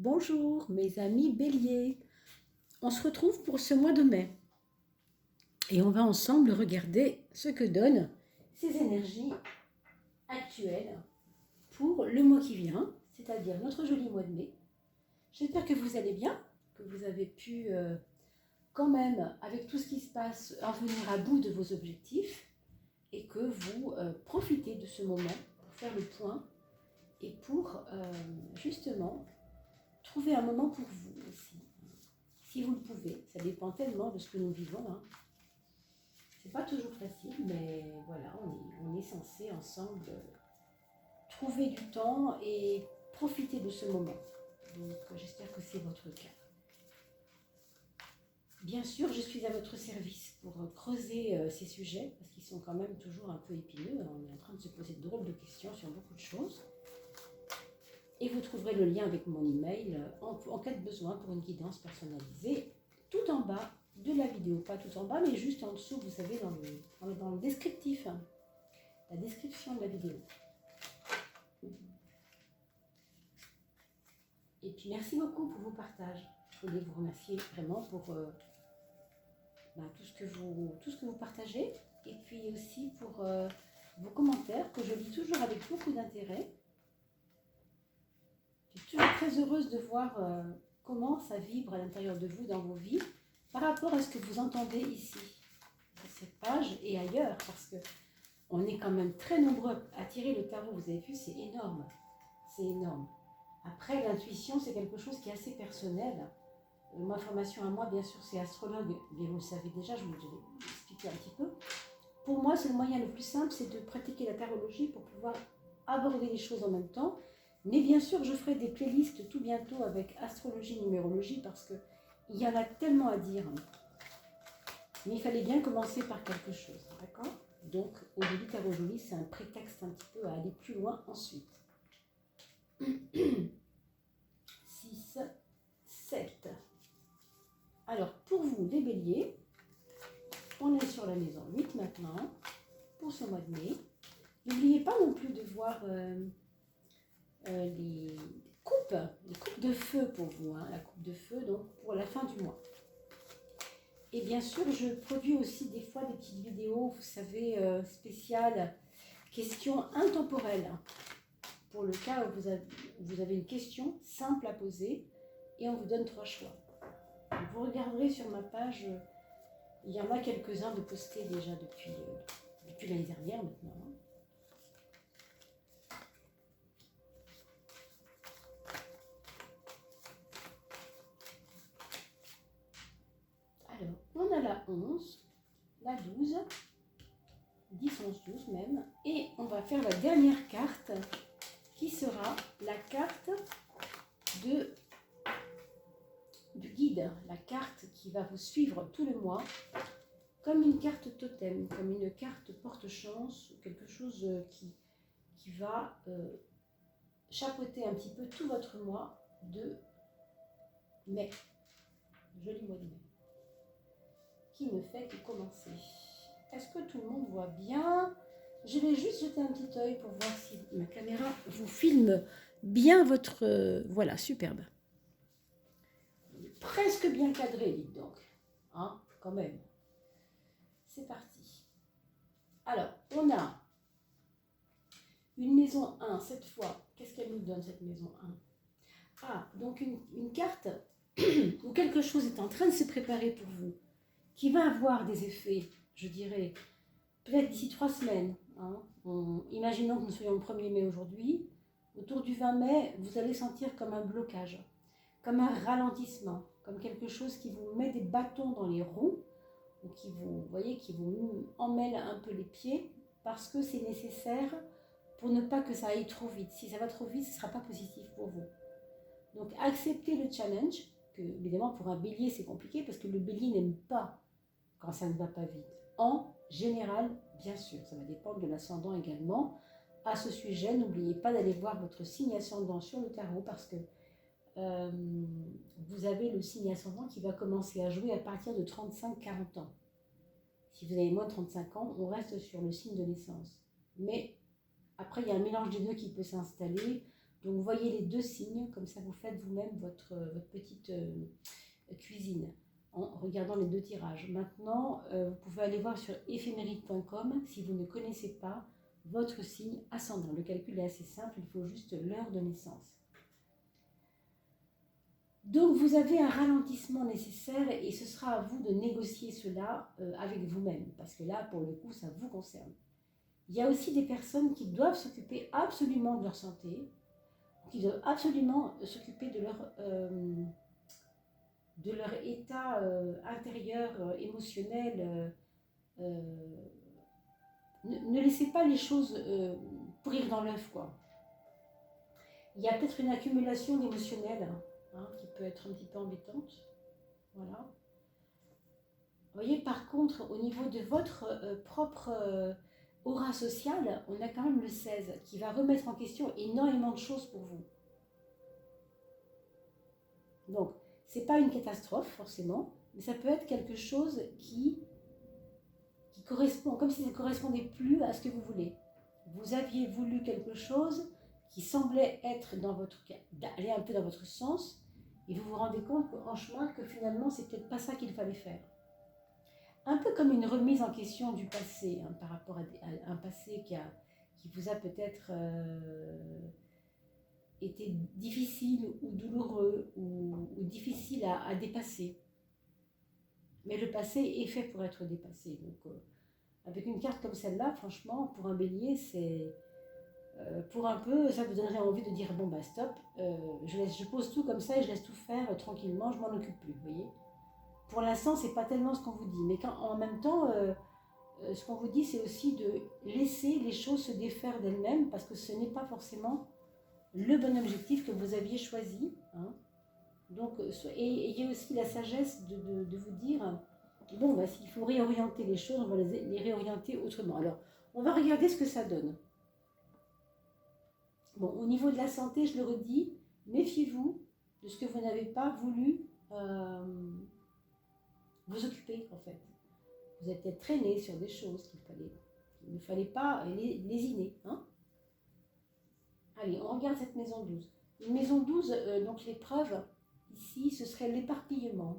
Bonjour mes amis béliers, on se retrouve pour ce mois de mai et on va ensemble regarder ce que donnent ces énergies actuelles pour le mois qui vient, c'est-à-dire notre joli mois de mai. J'espère que vous allez bien, que vous avez pu quand même, avec tout ce qui se passe, en venir à bout de vos objectifs et que vous profitez de ce moment pour faire le point et pour justement trouver un moment pour vous aussi, si vous le pouvez. Ça dépend tellement de ce que nous vivons. C'est pas toujours facile, mais voilà, on est censé ensemble trouver du temps et profiter de ce moment. Donc j'espère que c'est votre cas. Bien sûr, je suis à votre service pour creuser ces sujets, parce qu'ils sont quand même toujours un peu épineux. On est en train de se poser de drôles de questions sur beaucoup de choses. Et vous trouverez le lien avec mon email en cas de besoin pour une guidance personnalisée, tout en bas de la vidéo. Pas tout en bas, mais juste en dessous, vous savez, dans le descriptif, la description de la vidéo. Et puis merci beaucoup pour vos partages. Je voulais vous remercier vraiment pour tout ce que vous partagez. Et puis aussi pour vos commentaires que je lis toujours avec beaucoup d'intérêt. Je suis toujours très heureuse de voir comment ça vibre à l'intérieur de vous, dans vos vies, par rapport à ce que vous entendez ici, sur cette page et ailleurs, parce qu'on est quand même très nombreux à tirer le tarot. Vous avez vu, c'est énorme. C'est énorme. Après, l'intuition, c'est quelque chose qui est assez personnel. Ma formation à moi, bien sûr, c'est astrologue. Bien, vous le savez déjà, je vous l'ai expliqué un petit peu. Pour moi, c'est le moyen le plus simple, c'est de pratiquer la tarologie pour pouvoir aborder les choses en même temps. Mais bien sûr, je ferai des playlists tout bientôt avec astrologie, numérologie, parce qu'il y en a tellement à dire. Mais il fallait bien commencer par quelque chose, d'accord? Donc, aujourd'hui, tarologie, c'est un prétexte un petit peu à aller plus loin ensuite. 6, 7. Alors, pour vous, les béliers, on est sur la maison 8 maintenant, pour ce mois de mai. N'oubliez pas non plus de voir les coupes de feu pour vous, la coupe de feu, donc pour la fin du mois. Et bien sûr, je produis aussi des fois des petites vidéos, vous savez, spéciales, questions intemporelles. Pour le cas où vous avez une question simple à poser et on vous donne 3 choix. Vous regarderez sur ma page, il y en a quelques-uns de postés déjà depuis l'année dernière maintenant. Alors, on a la 11, la 12, 10, 11, 12 même, et on va faire la dernière carte qui sera la carte du guide, la carte qui va vous suivre tout le mois, comme une carte totem, comme une carte porte-chance, quelque chose qui va chapeauter un petit peu tout votre mois de mai, joli mois de mai, qui ne fait que commencer. Est-ce que tout le monde voit bien? Je vais juste jeter un petit œil pour voir si ma caméra vous filme bien votre... voilà, superbe. Presque bien cadré, dites donc. Hein, quand même. C'est parti. Alors, on a une maison 1, cette fois. Qu'est-ce qu'elle nous donne, cette maison 1? Ah, donc une carte où quelque chose est en train de se préparer pour vous, qui va avoir des effets, je dirais, peut-être d'ici 3 semaines. Hein. Imaginons que nous soyons le 1er mai aujourd'hui. Autour du 20 mai, vous allez sentir comme un blocage, comme un ralentissement, comme quelque chose qui vous met des bâtons dans les roues, ou qui vous emmêle un peu les pieds, parce que c'est nécessaire pour ne pas que ça aille trop vite. Si ça va trop vite, ce ne sera pas positif pour vous. Donc acceptez le challenge, que évidemment pour un bélier c'est compliqué, parce que le bélier n'aime pas quand ça ne va pas vite. En général, bien sûr, ça va dépendre de l'ascendant également. À ce sujet, n'oubliez pas d'aller voir votre signe ascendant sur le tarot, parce que vous avez le signe ascendant qui va commencer à jouer à partir de 35-40 ans. Si vous avez moins de 35 ans, on reste sur le signe de naissance. Mais après, il y a un mélange des deux qui peut s'installer. Donc vous voyez les deux signes, comme ça vous faites vous-même votre petite cuisine en regardant les deux tirages. Maintenant, vous pouvez aller voir sur éphéméride.com si vous ne connaissez pas votre signe ascendant. Le calcul est assez simple, il faut juste l'heure de naissance. Donc vous avez un ralentissement nécessaire et ce sera à vous de négocier cela avec vous-même, parce que là, pour le coup, ça vous concerne. Il y a aussi des personnes qui doivent s'occuper absolument de leur santé, qui doivent absolument s'occuper de leur état intérieur, émotionnel. Ne laissez pas les choses pourrir dans l'œuf, quoi. Il y a peut-être une accumulation d'émotionnel qui peut être un petit peu embêtante. Voilà. Vous voyez, par contre, au niveau de votre propre aura sociale, on a quand même le 16 qui va remettre en question énormément de choses pour vous. Donc, ce n'est pas une catastrophe forcément, mais ça peut être quelque chose qui correspond, comme si ça ne correspondait plus à ce que vous voulez. Vous aviez voulu quelque chose qui semblait être aller un peu dans votre sens, et vous vous rendez compte en chemin que finalement, c'est peut-être pas ça qu'il fallait faire. Un peu comme une remise en question du passé, par rapport à un passé qui vous a peut-être été difficile ou douloureux ou difficile à dépasser. Mais le passé est fait pour être dépassé. Donc, avec une carte comme celle-là, franchement, pour un bélier, c'est... pour un peu, ça vous donnerait envie de dire, bon bah stop, je pose tout comme ça et je laisse tout faire tranquillement, je m'en occupe plus, vous voyez. Pour l'instant, c'est pas tellement ce qu'on vous dit, mais en même temps, ce qu'on vous dit, c'est aussi de laisser les choses se défaire d'elles-mêmes, parce que ce n'est pas forcément le bon objectif que vous aviez choisi. Donc, et il y a aussi la sagesse de vous dire, bon, bah, s'il faut réorienter les choses, on va les réorienter autrement. Alors, on va regarder ce que ça donne. Bon, au niveau de la santé, je le redis, méfiez-vous de ce que vous n'avez pas voulu vous occuper, en fait. Vous êtes peut-être traîné sur des choses qu'il ne fallait pas lésiner. Allez, on regarde cette maison 12. Une maison 12, donc l'épreuve, ici, ce serait l'éparpillement.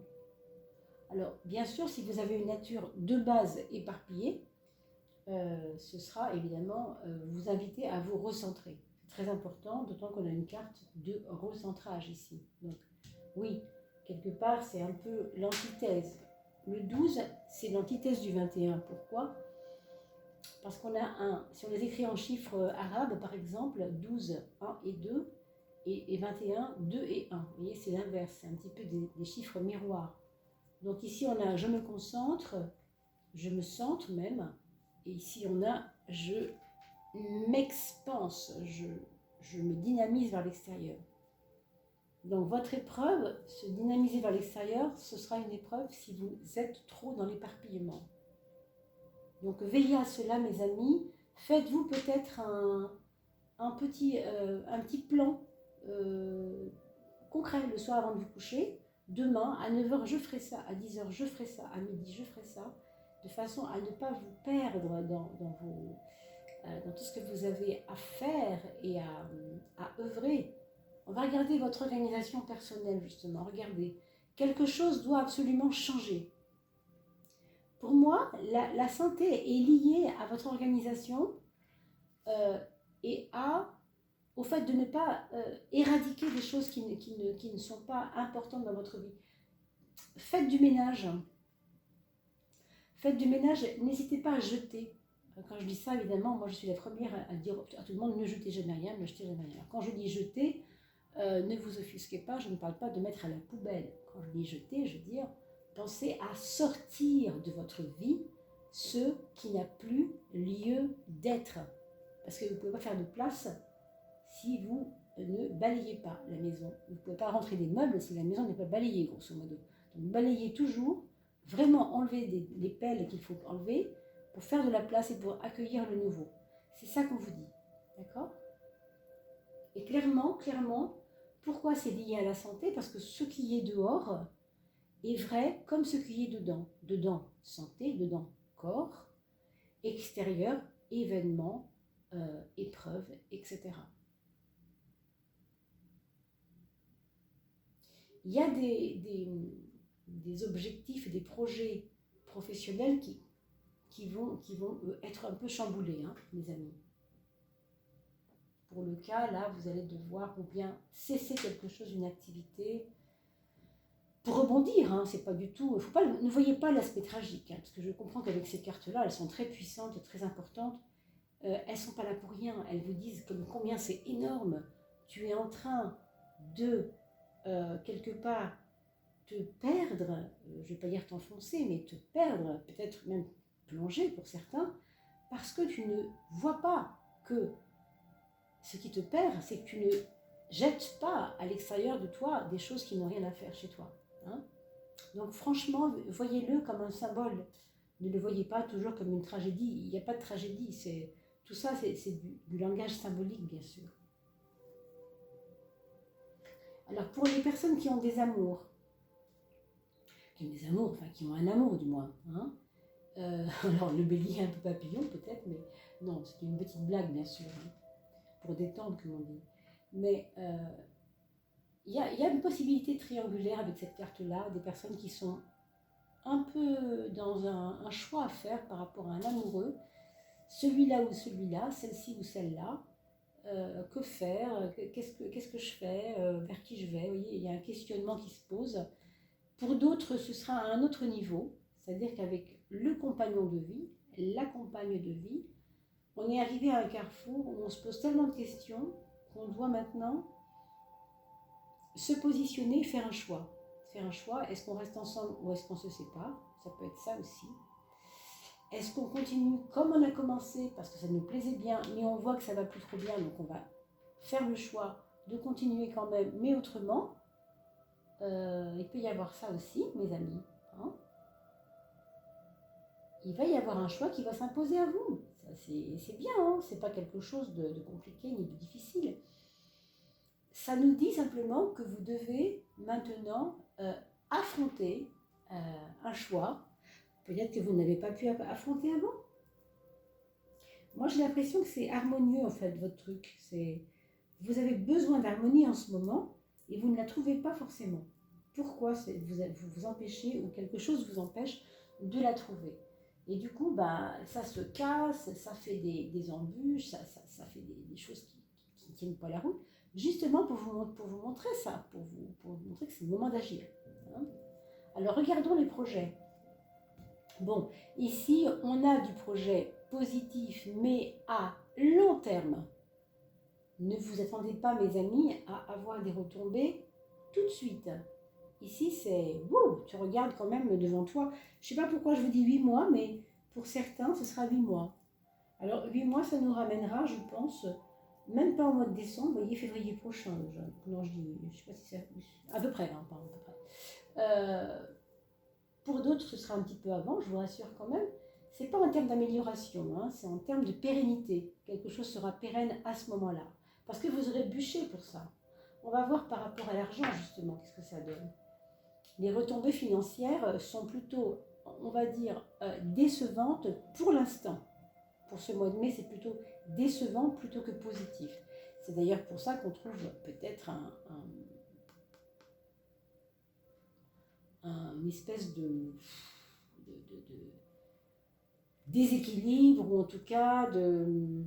Alors, bien sûr, si vous avez une nature de base éparpillée, ce sera évidemment vous inviter à vous recentrer. C'est très important, d'autant qu'on a une carte de recentrage ici. Donc, oui, quelque part, c'est un peu l'antithèse. Le 12, c'est l'antithèse du 21. Pourquoi ? Parce qu'on a si on les écrit en chiffres arabes, par exemple, 12, 1 et 2, et 21, 2 et 1. Vous voyez, c'est l'inverse, c'est un petit peu des chiffres miroirs. Donc ici, on a je me concentre, je me centre même, et ici, on a je m'expanse, je me dynamise vers l'extérieur. Donc votre épreuve, se dynamiser vers l'extérieur, ce sera une épreuve si vous êtes trop dans l'éparpillement. Donc veillez à cela, mes amis. Faites-vous peut-être un petit plan concret le soir avant de vous coucher. Demain, à 9h, je ferai ça. À 10h, je ferai ça. À midi, je ferai ça. De façon à ne pas vous perdre dans tout ce que vous avez à faire et à œuvrer. On va regarder votre organisation personnelle, justement. Regardez. Quelque chose doit absolument changer. Pour moi, la santé est liée à votre organisation et au fait de ne pas éradiquer des choses qui ne sont pas importantes dans votre vie. Faites du ménage. Faites du ménage, n'hésitez pas à jeter. Quand je dis ça, évidemment, moi je suis la première à dire à tout le monde, ne jetez jamais rien, ne jetez jamais rien. Quand je dis jeter, ne vous offusquez pas, je ne parle pas de mettre à la poubelle. Quand je dis jeter, je veux dire, pensez à sortir de votre vie ce qui n'a plus lieu d'être. Parce que vous ne pouvez pas faire de place si vous ne balayez pas la maison. Vous ne pouvez pas rentrer des meubles si la maison n'est pas balayée, grosso modo. Donc balayez toujours, vraiment enlever les pelles qu'il faut enlever pour faire de la place et pour accueillir le nouveau. C'est ça qu'on vous dit. D'accord ? Et clairement, pourquoi c'est lié à la santé ? Parce que ce qui est dehors est vrai comme ce qui est dedans. Dedans, santé, dedans, corps, extérieur, événements, épreuves, etc. il y a des objectifs et des projets professionnels qui vont être un peu chamboulés, hein, mes amis. Pour le cas, là, vous allez devoir ou bien cesser quelque chose, une activité, pour rebondir, hein, c'est pas du tout... ne voyez pas l'aspect tragique, hein, parce que je comprends qu'avec ces cartes-là, elles sont très puissantes, très importantes. Elles ne sont pas là pour rien. Elles vous disent combien c'est énorme. Tu es en train de, quelque part, te perdre, je ne vais pas dire t'enfoncer, mais te perdre, peut-être même plonger pour certains, parce que tu ne vois pas que ce qui te perd, c'est que tu ne jettes pas à l'extérieur de toi des choses qui n'ont rien à faire chez toi. Hein. Donc franchement, voyez-le comme un symbole. Ne le voyez pas toujours comme une tragédie. Il n'y a pas de tragédie. Tout ça, c'est du langage symbolique, bien sûr. Alors, pour les personnes qui ont des amours, qui ont un amour du moins, hein, alors le bélier un peu papillon peut-être, mais non, c'est une petite blague, bien sûr, hein, pour détendre, comme on dit. Mais il y a une possibilité triangulaire avec cette carte-là, des personnes qui sont un peu dans un choix à faire par rapport à un amoureux, celui-là ou celui-là, celle-ci ou celle-là, que faire, qu'est-ce que je fais, vers qui je vais, vous voyez, il y a un questionnement qui se pose. Pour d'autres, ce sera à un autre niveau, c'est-à-dire qu'avec le compagnon de vie, la compagne de vie, on est arrivé à un carrefour où on se pose tellement de questions qu'on doit maintenant se positionner, faire un choix. Faire un choix, est-ce qu'on reste ensemble ou est-ce qu'on se sépare? Ça peut être ça aussi. Est-ce qu'on continue comme on a commencé parce que ça nous plaisait bien, mais on voit que ça ne va plus trop bien, donc on va faire le choix de continuer quand même, mais autrement. Il peut y avoir ça aussi, mes amis. Hein, il va y avoir un choix qui va s'imposer à vous. C'est bien, hein, c'est pas quelque chose de compliqué ni de difficile. Ça nous dit simplement que vous devez maintenant affronter un choix. Peut-être que vous n'avez pas pu affronter avant. Moi, j'ai l'impression que c'est harmonieux, en fait, votre truc. Vous avez besoin d'harmonie en ce moment et vous ne la trouvez pas forcément. Pourquoi vous empêchez ou quelque chose vous empêche de la trouver? Et du coup, bah, ça se casse, ça fait des embûches, ça fait des choses qui ne tiennent pas la route, justement pour vous montrer ça, pour vous montrer que c'est le moment d'agir. Hein. Alors, regardons les projets. Bon, ici, on a du projet positif, mais à long terme. Ne vous attendez pas, mes amis, à avoir des retombées tout de suite. Ici, c'est... tu regardes quand même devant toi. Je ne sais pas pourquoi je vous dis 8 mois, mais pour certains, ce sera 8 mois. Alors, 8 mois, ça nous ramènera, je pense, même pas au mois de décembre, vous voyez, février prochain. Non, je ne sais pas si c'est... À peu près, hein, pas à peu près. Pour d'autres, ce sera un petit peu avant, je vous rassure quand même. Ce n'est pas en termes d'amélioration, hein, c'est en termes de pérennité. Quelque chose sera pérenne à ce moment-là. Parce que vous aurez bûché pour ça. On va voir par rapport à l'argent, justement, qu'est-ce que ça donne. Les retombées financières sont plutôt, on va dire, décevantes pour l'instant. Pour ce mois de mai, c'est plutôt décevant plutôt que positif. C'est d'ailleurs pour ça qu'on trouve peut-être une espèce de déséquilibre, ou en tout cas de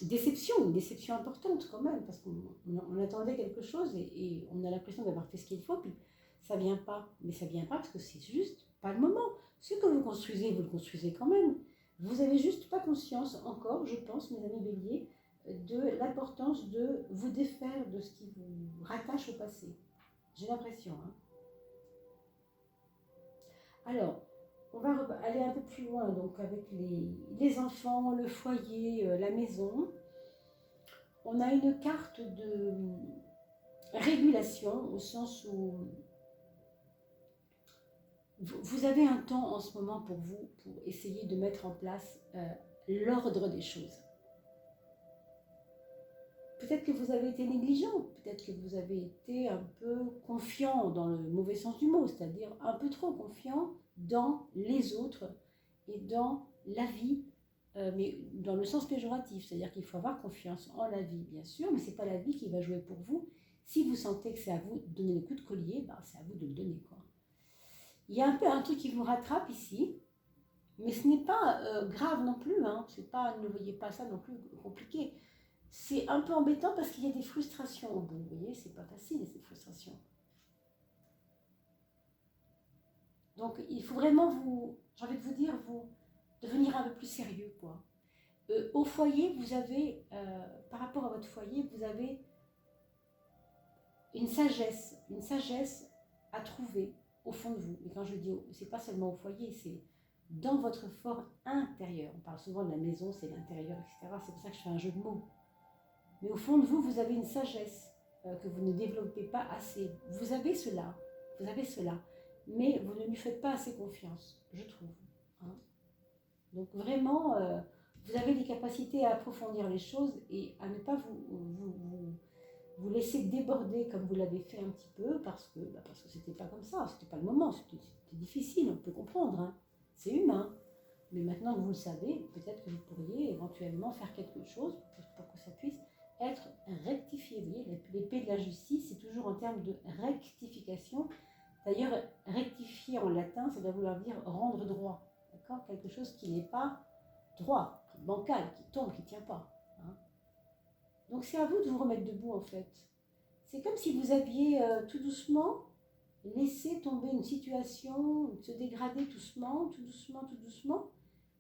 déception, une déception importante quand même, parce qu'on attendait quelque chose et on a l'impression d'avoir fait ce qu'il faut, puis ça vient pas. Mais ça vient pas parce que c'est juste pas le moment. Ce que vous le construisez quand même. Vous avez juste pas conscience encore, je pense, mes amis béliers, de l'importance de vous défaire de ce qui vous rattache au passé. J'ai l'impression. Hein. Alors, on va aller un peu plus loin, donc avec les enfants, le foyer, la maison. On a une carte de régulation, au sens où vous avez un temps en ce moment pour vous, pour essayer de mettre en place l'ordre des choses. Peut-être que vous avez été négligent, peut-être que vous avez été un peu confiant dans le mauvais sens du mot, c'est-à-dire un peu trop confiant dans les autres et dans la vie, mais dans le sens péjoratif, c'est-à-dire qu'il faut avoir confiance en la vie, bien sûr, mais ce n'est pas la vie qui va jouer pour vous, Si vous sentez que c'est à vous de donner le coup de collier, bah, c'est à vous de le donner, quoi. Il y a un peu un truc qui vous rattrape ici, mais ce n'est pas grave non plus, hein. C'est pas, ne voyez pas ça non plus compliqué. C'est un peu embêtant parce qu'il y a des frustrations au bout, vous voyez, c'est pas facile ces frustrations. Donc il faut vraiment j'ai envie de vous dire, vous devenir un peu plus sérieux, quoi. Au foyer, vous avez, par rapport à votre foyer, vous avez une sagesse à trouver au fond de vous. Et quand je dis, c'est pas seulement au foyer, c'est dans votre fort intérieur. On parle souvent de la maison, c'est l'intérieur, etc. C'est pour ça que je fais un jeu de mots. Mais au fond de vous, vous avez une sagesse que vous ne développez pas assez. Vous avez cela, mais vous ne lui faites pas assez confiance, je trouve. Hein. Donc vraiment, vous avez des capacités à approfondir les choses et à ne pas vous laisser déborder comme vous l'avez fait un petit peu parce que c'était pas comme ça, c'était pas le moment, c'était difficile, on peut comprendre, hein. C'est humain. Mais maintenant que vous le savez, peut-être que vous pourriez éventuellement faire quelque chose pour que ça puisse être rectifié. Vous voyez, l'épée de la justice, c'est toujours en termes de rectification. D'ailleurs, rectifier en latin, ça doit vouloir dire rendre droit. D'accord ? Quelque chose qui n'est pas droit, bancal, qui tombe, qui ne tient pas. Hein. Donc c'est à vous de vous remettre debout en fait. C'est comme si vous aviez tout doucement laissé tomber une situation, se dégrader tout doucement,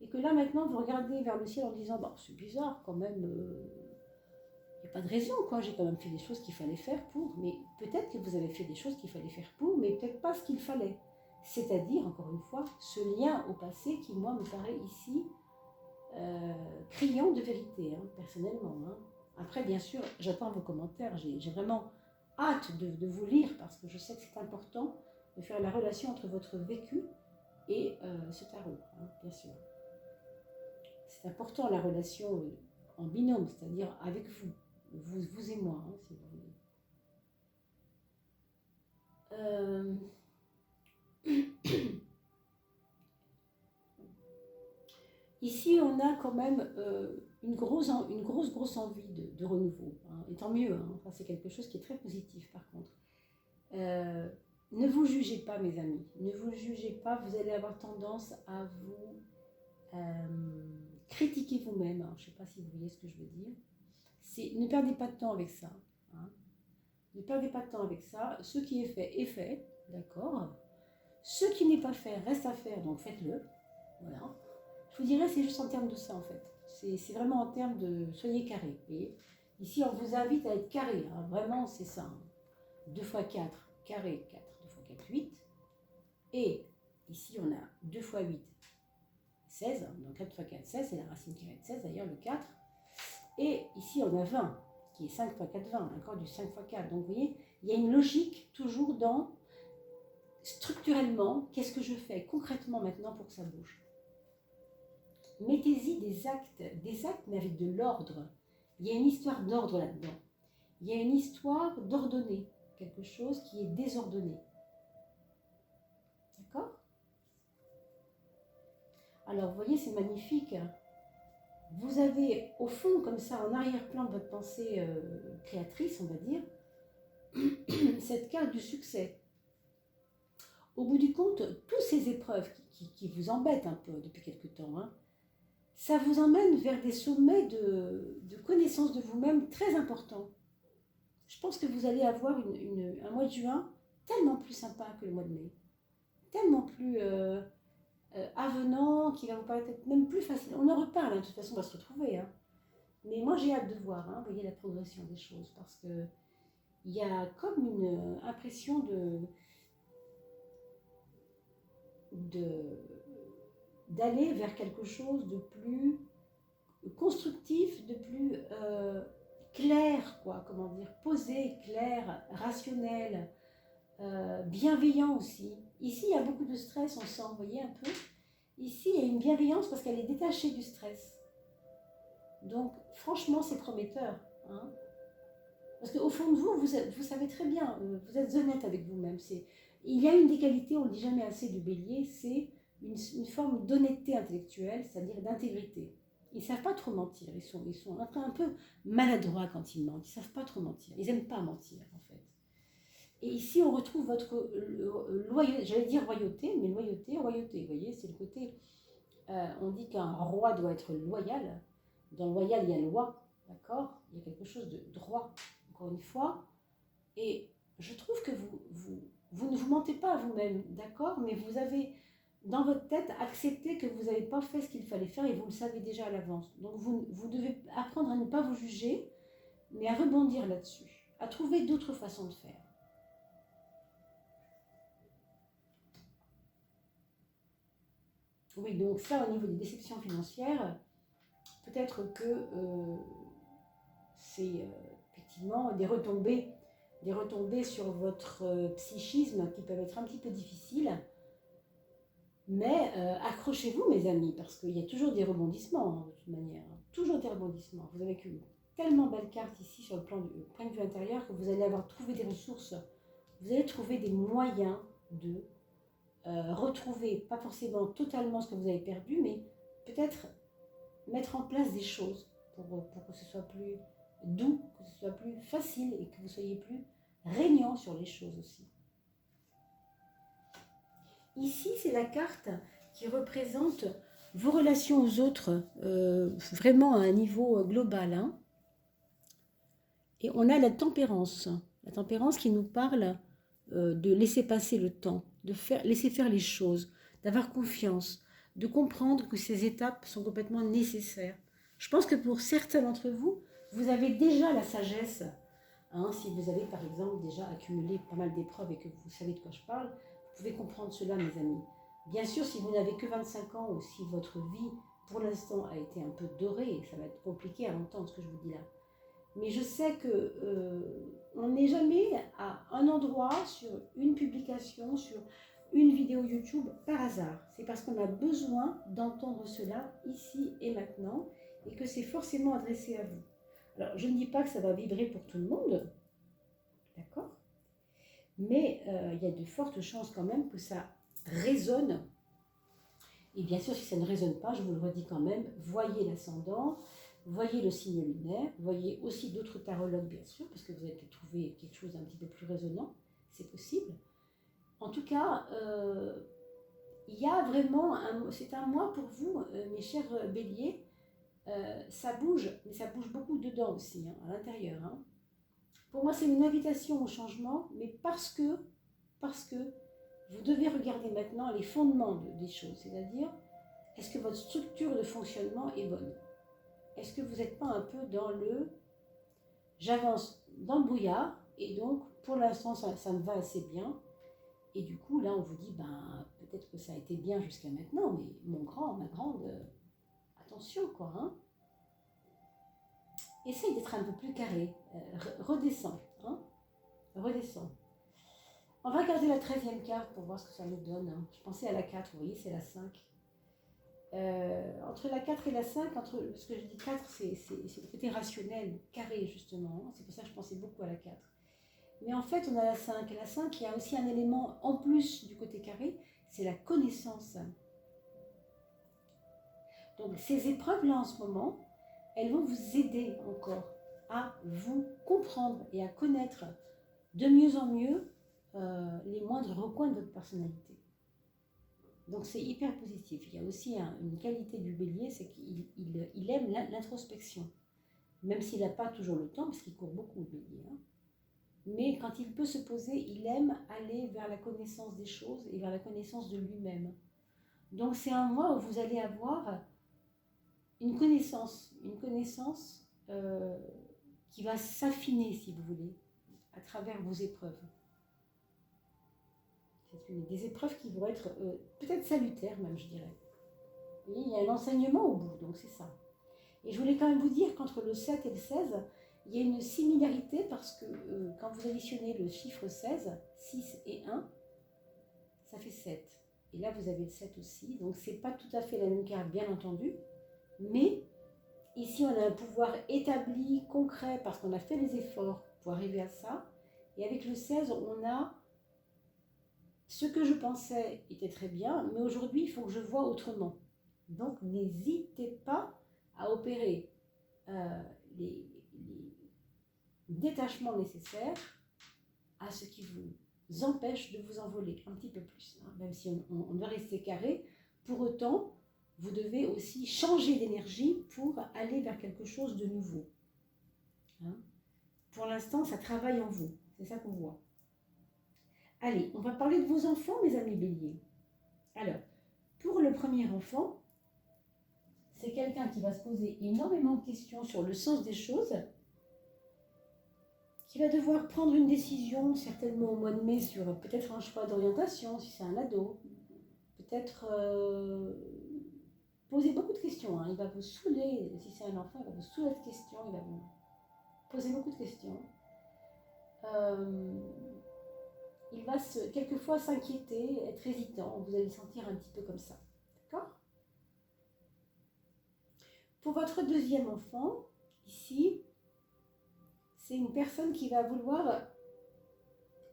et que là maintenant vous regardez vers le ciel en disant bah, c'est bizarre quand même, il n'y a pas de raison, quoi. J'ai quand même fait des choses qu'il fallait faire pour, mais peut-être que vous avez fait des choses qu'il fallait faire pour, mais peut-être pas ce qu'il fallait. C'est-à-dire, encore une fois, ce lien au passé qui, moi, me paraît ici criant de vérité, hein, personnellement. Hein. Après, bien sûr, j'attends vos commentaires. J'ai vraiment hâte de vous lire parce que je sais que c'est important de faire la relation entre votre vécu et ce tarot, hein, bien sûr. C'est important la relation en binôme, c'est-à-dire avec vous. Vous et moi, hein, si vous voulez. Ici, on a quand même une grosse envie de renouveau. Hein, et tant mieux, hein, enfin, c'est quelque chose qui est très positif par contre. Ne vous jugez pas, mes amis. Ne vous jugez pas, vous allez avoir tendance à vous critiquer vous-même. Je ne sais pas si vous voyez ce que je veux dire. Ne perdez pas de temps avec ça. Hein. Ne perdez pas de temps avec ça. Ce qui est fait, d'accord. Ce qui n'est pas fait, reste à faire, donc faites-le. Voilà. Je vous dirais, c'est juste en termes de ça, en fait. C'est vraiment en termes de soyez carré. Et ici, on vous invite à être carré. Hein. Vraiment, c'est ça. 2 x 4, carré, 4. 2 x 4, 8. Et ici, on a 2 x 8, 16. Donc 4 x 4, 16. C'est la racine carrée de 16, d'ailleurs, le 4. Et ici, on a 20, qui est 5 x 4, 20. Encore du 5 x 4. Donc, vous voyez, il y a une logique toujours dans, structurellement, qu'est-ce que je fais concrètement maintenant pour que ça bouge. Mettez-y des actes mais avec de l'ordre. Il y a une histoire d'ordre là-dedans. Il y a une histoire d'ordonner, quelque chose qui est désordonné. D'accord ? Alors, vous voyez, c'est magnifique. Vous avez, au fond, comme ça, en arrière-plan de votre pensée créatrice, on va dire, cette carte du succès. Au bout du compte, toutes ces épreuves qui vous embêtent un peu depuis quelque temps, hein, ça vous emmène vers des sommets de connaissance de vous-même très importants. Je pense que vous allez avoir un mois de juin tellement plus sympa que le mois de mai. Tellement plus avenant, qui va vous paraître même plus facile. On en reparle, hein, de toute façon, on va se retrouver. Hein. Mais moi, j'ai hâte de voir, hein, vous voyez, la progression des choses. Parce qu'il y a comme une impression d'aller vers quelque chose de plus constructif, de plus clair, quoi, comment dire, posé, clair, rationnel, bienveillant aussi. Ici, il y a beaucoup de stress, on sent, vous voyez un peu. Ici, il y a une bienveillance parce qu'elle est détachée du stress. Donc, franchement, c'est prometteur. Hein. Parce qu'au fond de vous, vous savez très bien, vous êtes honnête avec vous-même. Il y a une des qualités, on ne dit jamais assez du bélier, c'est une forme d'honnêteté intellectuelle, c'est-à-dire d'intégrité. Ils ne savent pas trop mentir, ils sont un peu maladroits quand ils mentent, ils ne savent pas trop mentir, ils n'aiment pas mentir en fait. Et ici, on retrouve votre loyauté, j'allais dire royauté, mais loyauté, royauté. Vous voyez, c'est le côté, on dit qu'un roi doit être loyal. Dans loyal, il y a loi, d'accord? Il y a quelque chose de droit, encore une fois. Et je trouve que vous ne vous mentez pas à vous-même, d'accord? Mais vous avez, dans votre tête, accepté que vous n'avez pas fait ce qu'il fallait faire et vous le savez déjà à l'avance. Donc, vous devez apprendre à ne pas vous juger, mais à rebondir là-dessus, à trouver d'autres façons de faire. Oui, donc ça, au niveau des déceptions financières, peut-être que c'est effectivement des retombées sur votre psychisme qui peuvent être un petit peu difficiles. Mais accrochez-vous, mes amis, parce qu'il y a toujours des rebondissements, hein, de toute manière. Toujours des rebondissements. Vous avez qu'une tellement belle carte ici sur le point de vue intérieur que vous allez avoir trouvé des ressources. Vous allez trouver des moyens de retrouver, pas forcément totalement ce que vous avez perdu, mais peut-être mettre en place des choses pour que ce soit plus doux, que ce soit plus facile et que vous soyez plus régnant sur les choses aussi. Ici, c'est la carte qui représente vos relations aux autres, vraiment à un niveau global. Hein. Et on a la tempérance qui nous parle de laisser passer le temps, de laisser faire les choses, d'avoir confiance, de comprendre que ces étapes sont complètement nécessaires. Je pense que pour certains d'entre vous, vous avez déjà la sagesse. Hein, si vous avez par exemple déjà accumulé pas mal d'épreuves et que vous savez de quoi je parle, vous pouvez comprendre cela, mes amis. Bien sûr, si vous n'avez que 25 ans ou si votre vie, pour l'instant, a été un peu dorée, ça va être compliqué à entendre ce que je vous dis là. Mais je sais que on n'est jamais à un endroit, sur une publication, sur une vidéo YouTube, par hasard. C'est parce qu'on a besoin d'entendre cela ici et maintenant et que c'est forcément adressé à vous. Alors, je ne dis pas que ça va vibrer pour tout le monde, d'accord? Mais il y a de fortes chances quand même que ça résonne. Et bien sûr, si ça ne résonne pas, je vous le redis quand même, voyez l'ascendant, voyez le signe lunaire, voyez aussi d'autres tarologues, bien sûr, parce que vous allez trouver quelque chose d'un petit peu plus résonnant, c'est possible. En tout cas, il y a vraiment, c'est un mois pour vous, mes chers béliers, ça bouge, mais ça bouge beaucoup dedans aussi, hein, à l'intérieur. Hein. Pour moi, c'est une invitation au changement, mais parce que vous devez regarder maintenant les fondements des choses, c'est-à-dire, est-ce que votre structure de fonctionnement est bonne? Est-ce que vous n'êtes pas un peu dans le « j'avance dans le brouillard » et donc, pour l'instant, ça me va assez bien. Et du coup, là, on vous dit, ben, peut-être que ça a été bien jusqu'à maintenant, mais mon grand, ma grande, attention, quoi, hein. Essaye d'être un peu plus carré, redescends, hein, redescends. On va regarder la 13e carte pour voir ce que ça nous donne. Hein. Je pensais à la 4, vous voyez, c'est la 5. Entre la 4 et la 5, ce que je dis 4, c'est le côté rationnel, carré justement. Hein. C'est pour ça que je pensais beaucoup à la 4. Mais en fait, on a la 5. La 5, il y a aussi un élément en plus du côté carré, c'est la connaissance. Donc ces épreuves-là en ce moment, elles vont vous aider encore à vous comprendre et à connaître de mieux en mieux les moindres recoins de votre personnalité. Donc c'est hyper positif. Il y a aussi une qualité du bélier, c'est qu'il aime l'introspection. Même s'il n'a pas toujours le temps, parce qu'il court beaucoup le bélier. Hein. Mais quand il peut se poser, il aime aller vers la connaissance des choses et vers la connaissance de lui-même. Donc c'est un mois où vous allez avoir une connaissance qui va s'affiner, si vous voulez, à travers vos épreuves. C'est des épreuves qui vont être peut-être salutaires même, je dirais. Vous voyez, il y a un enseignement au bout, donc c'est ça. Et je voulais quand même vous dire qu'entre le 7 et le 16, il y a une similarité parce que quand vous additionnez le chiffre 16, 6 et 1, ça fait 7. Et là, vous avez le 7 aussi, donc c'est pas tout à fait la même carte, bien entendu. Mais ici, on a un pouvoir établi, concret, parce qu'on a fait les efforts pour arriver à ça. Et avec le 16, on a ce que je pensais était très bien, mais aujourd'hui, il faut que je vois autrement. Donc, n'hésitez pas à opérer les détachements nécessaires, à ce qui vous empêche de vous envoler un petit peu plus. Hein. Même si on doit rester carré, pour autant, vous devez aussi changer d'énergie pour aller vers quelque chose de nouveau. Hein. Pour l'instant, ça travaille en vous. C'est ça qu'on voit. Allez, on va parler de vos enfants, mes amis béliers. Alors, pour le premier enfant, c'est quelqu'un qui va se poser énormément de questions sur le sens des choses, qui va devoir prendre une décision, certainement au mois de mai, sur peut-être un choix d'orientation, si c'est un ado, peut-être poser beaucoup de questions. Hein. Il va vous saouler, si c'est un enfant, il va vous saouler de questions, il va vous poser beaucoup de questions. Il va quelquefois s'inquiéter, être hésitant, vous allez le sentir un petit peu comme ça. D'accord ? Pour votre deuxième enfant, ici, c'est une personne qui va vouloir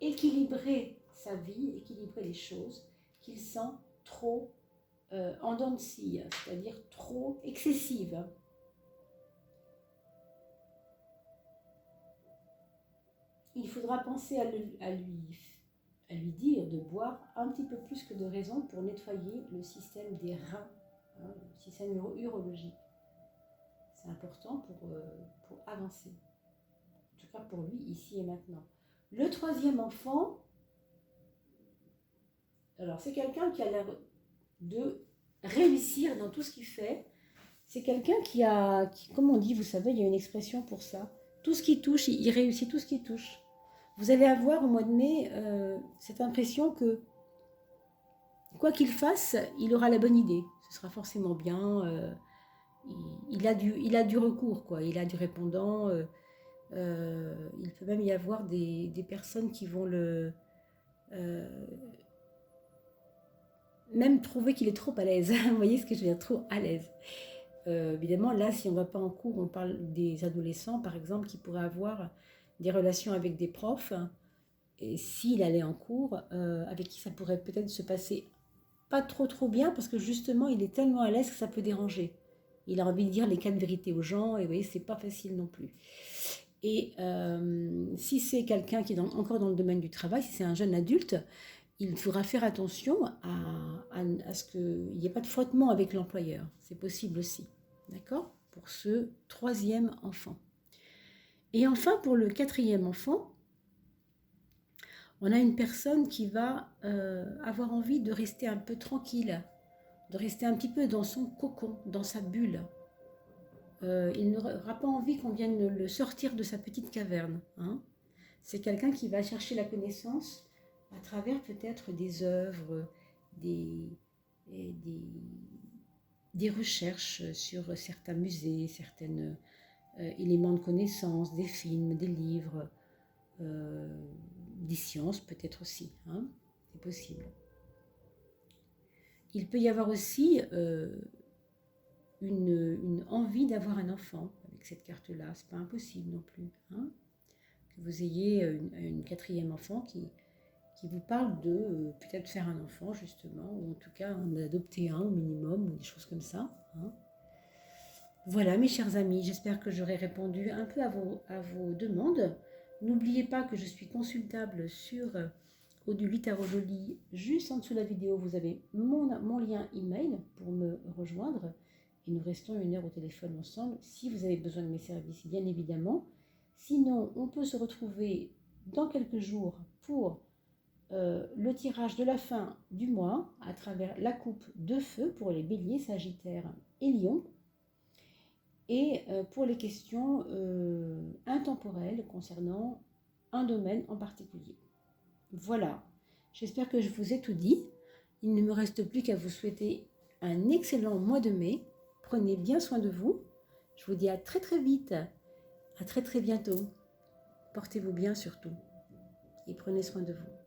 équilibrer sa vie, équilibrer les choses, qu'il sent trop en dents de scie, c'est-à-dire trop excessive. Il faudra penser à lui dire de boire un petit peu plus que de raison pour nettoyer le système des reins, hein, le système urologique. C'est important pour avancer. En tout cas pour lui, ici et maintenant. Le troisième enfant, alors c'est quelqu'un qui a l'air de réussir dans tout ce qu'il fait. C'est quelqu'un comme on dit, vous savez, il y a une expression pour ça. Tout ce qu'il touche, il réussit tout ce qu'il touche. Vous allez avoir au mois de mai cette impression que quoi qu'il fasse, il aura la bonne idée. Ce sera forcément bien. Il a du recours, quoi. Il a du répondant. Il peut même y avoir des personnes qui vont même trouver qu'il est trop à l'aise. Vous voyez ce que je veux dire, trop à l'aise. Évidemment, là, si on ne va pas en cours, on parle des adolescents, par exemple, qui pourraient avoir des relations avec des profs. Et s'il allait en cours, avec qui ça pourrait peut-être se passer pas trop bien, parce que justement, il est tellement à l'aise que ça peut déranger. Il a envie de dire les 4 vérités aux gens, et vous voyez, c'est pas facile non plus. Et si c'est quelqu'un qui est encore dans le domaine du travail, si c'est un jeune adulte, il faudra faire attention à ce qu'il n'y ait pas de frottement avec l'employeur. C'est possible aussi, d'accord ? Pour ce troisième enfant. Et enfin, pour le quatrième enfant, on a une personne qui va avoir envie de rester un peu tranquille, de rester un petit peu dans son cocon, dans sa bulle. Il n'aura pas envie qu'on vienne le sortir de sa petite caverne. Hein. C'est quelqu'un qui va chercher la connaissance à travers peut-être des œuvres, des recherches sur certains musées, certains éléments de connaissance, des films, des livres, des sciences peut-être aussi. Hein. C'est possible. Il peut y avoir aussi une envie d'avoir un enfant avec cette carte-là. C'est pas impossible non plus. Hein. Que vous ayez une quatrième enfant qui vous parle de peut-être faire un enfant justement, ou en tout cas en adopter un au minimum, ou des choses comme ça. Hein. Voilà mes chers amis, j'espère que j'aurai répondu un peu à vos demandes. N'oubliez pas que je suis consultable sur Oduli Tarot Jolie. Juste en dessous de la vidéo, vous avez mon lien email pour me rejoindre. Et nous restons 1 heure au téléphone ensemble, si vous avez besoin de mes services, bien évidemment. Sinon, on peut se retrouver dans quelques jours pour le tirage de la fin du mois à travers la coupe de feu pour les béliers, sagittaires et lions. Et pour les questions intemporelles concernant un domaine en particulier. Voilà, j'espère que je vous ai tout dit. Il ne me reste plus qu'à vous souhaiter un excellent mois de mai. Prenez bien soin de vous. Je vous dis à très très vite, à très très bientôt. Portez-vous bien surtout et prenez soin de vous.